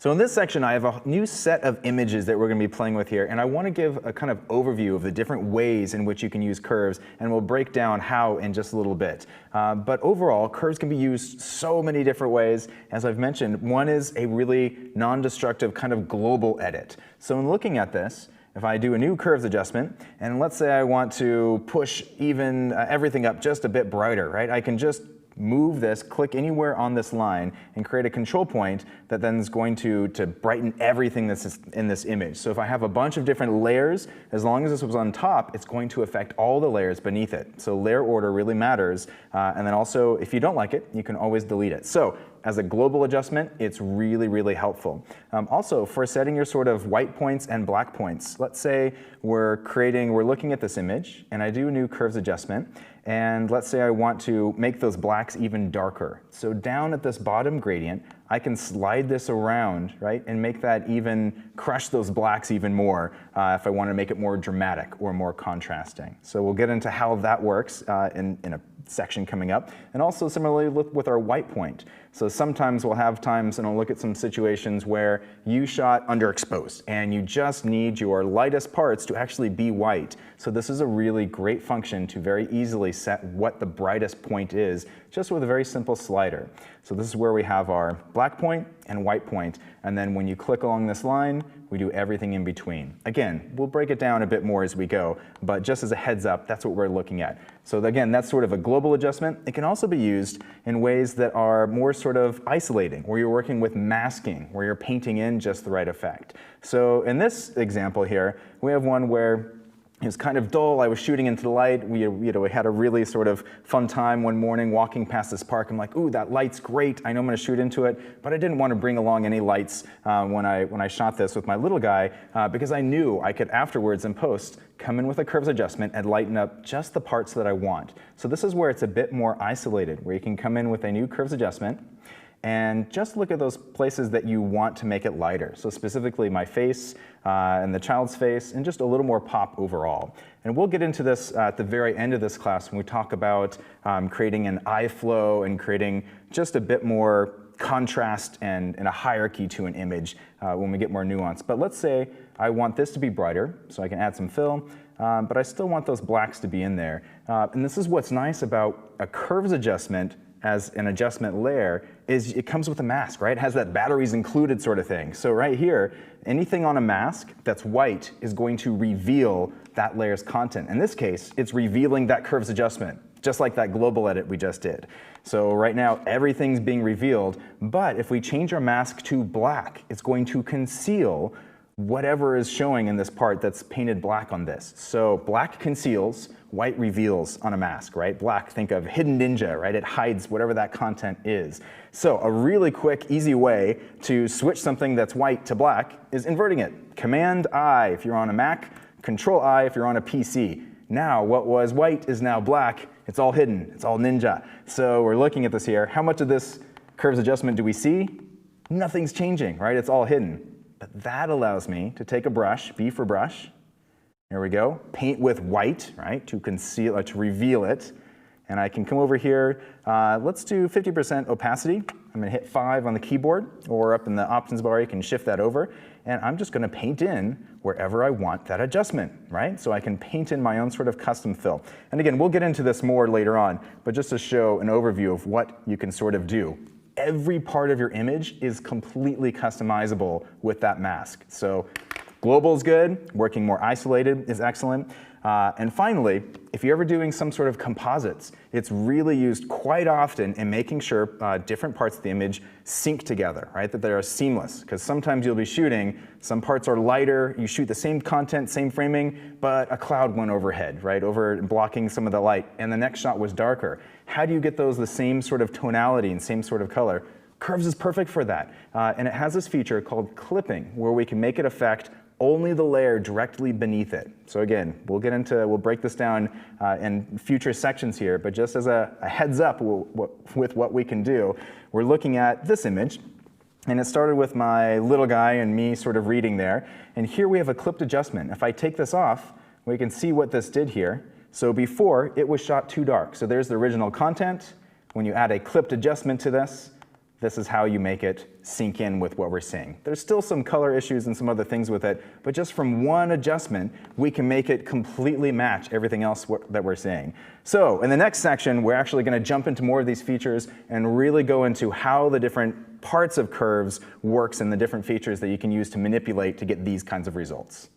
So in this section, I have a new set of images that we're going to be playing with here, and I want to give a kind of overview of the different ways in which you can use curves, and we'll break down how in just a little bit. But overall, curves can be used so many different ways. As I've mentioned, one is a really non-destructive kind of global edit. So in looking at this, if I do a new curves adjustment, and let's say I want to push even everything up just a bit brighter, right? I can just move this, click anywhere on this line, and create a control point that then is going to brighten everything that's in this image. So if I have a bunch of different layers, as long as this was on top, it's going to affect all the layers beneath it. So layer order really matters. And then also, if you don't like it, you can always delete it. So as a global adjustment, it's really, really helpful. Also, for setting your sort of white points and black points, let's say we're looking at this image, and I do a new curves adjustment, and let's say I want to make those blacks even darker. So down at this bottom gradient, I can slide this around, right, and make that even, crush those blacks even more if I want to make it more dramatic or more contrasting. So we'll get into how that works in a section coming up, and also similarly with our white point. So sometimes we'll have times, and I'll look at some situations where you shot underexposed and you just need your lightest parts to actually be white. So this is a really great function to very easily set what the brightest point is, just with a very simple slider. So this is where we have our black point and white point, and then when you click along this line, we do everything in between. Again, we'll break it down a bit more as we go, but just as a heads up, that's what we're looking at. So again, that's sort of a global adjustment. It can also be used in ways that are more sort of isolating, where you're working with masking, where you're painting in just the right effect. So in this example here, we have one where it was kind of dull. I was shooting into the light. We had a really sort of fun time one morning walking past this park. I'm like, ooh, that light's great. I know I'm going to shoot into it, but I didn't want to bring along any lights when I shot this with my little guy because I knew I could afterwards in post come in with a curves adjustment and lighten up just the parts that I want. So this is where it's a bit more isolated, where you can come in with a new curves adjustment and just look at those places that you want to make it lighter. So specifically my face and the child's face, and just a little more pop overall. And we'll get into this at the very end of this class when we talk about creating an eye flow and creating just a bit more contrast and a hierarchy to an image when we get more nuance. But let's say I want this to be brighter, so I can add some fill, but I still want those blacks to be in there. And this is what's nice about a curves adjustment as an adjustment layer, is it comes with a mask, right? It has that batteries included sort of thing. So right here, anything on a mask that's white is going to reveal that layer's content. In this case, it's revealing that curves adjustment, just like that global edit we just did. So right now, everything's being revealed, but if we change our mask to black, it's going to conceal whatever is showing in this part that's painted black on this. So black conceals, white reveals on a mask, right? Black, think of hidden ninja, right? It hides whatever that content is. So a really quick, easy way to switch something that's white to black is inverting it. Command-I if you're on a Mac, Control-I if you're on a PC. Now, what was white is now black. It's all hidden. It's all ninja. So we're looking at this here. How much of this curves adjustment do we see? Nothing's changing, right? It's all hidden. But that allows me to take a brush, B for brush. Here we go. Paint with white, right, to conceal, to reveal it. And I can come over here. Let's do 50% opacity. I'm going to hit 5 on the keyboard, or up in the options bar, you can shift that over. And I'm just going to paint in wherever I want that adjustment, right? So I can paint in my own sort of custom fill. And again, we'll get into this more later on, but just to show an overview of what you can sort of do. Every part of your image is completely customizable with that mask. So global is good, working more isolated is excellent. And finally, if you're ever doing some sort of composites, it's really used quite often in making sure different parts of the image sync together, right? That they are seamless. Because sometimes you'll be shooting, some parts are lighter, you shoot the same content, same framing, but a cloud went overhead, right? Over blocking some of the light, and the next shot was darker. How do you get those the same sort of tonality and same sort of color? Curves is perfect for that. And it has this feature called clipping, where we can make it affect only the layer directly beneath it. So again, we'll break this down in future sections here, but just as a heads up with what we can do, we're looking at this image, and it started with my little guy and me sort of reading there, and here we have a clipped adjustment. If I take this off, we can see what this did here. So before, it was shot too dark. So there's the original content. When you add a clipped adjustment to this, this is how you make it sink in with what we're seeing. There's still some color issues and some other things with it, but just from one adjustment, we can make it completely match everything else that we're seeing. So in the next section, we're actually going to jump into more of these features and really go into how the different parts of curves works and the different features that you can use to manipulate to get these kinds of results.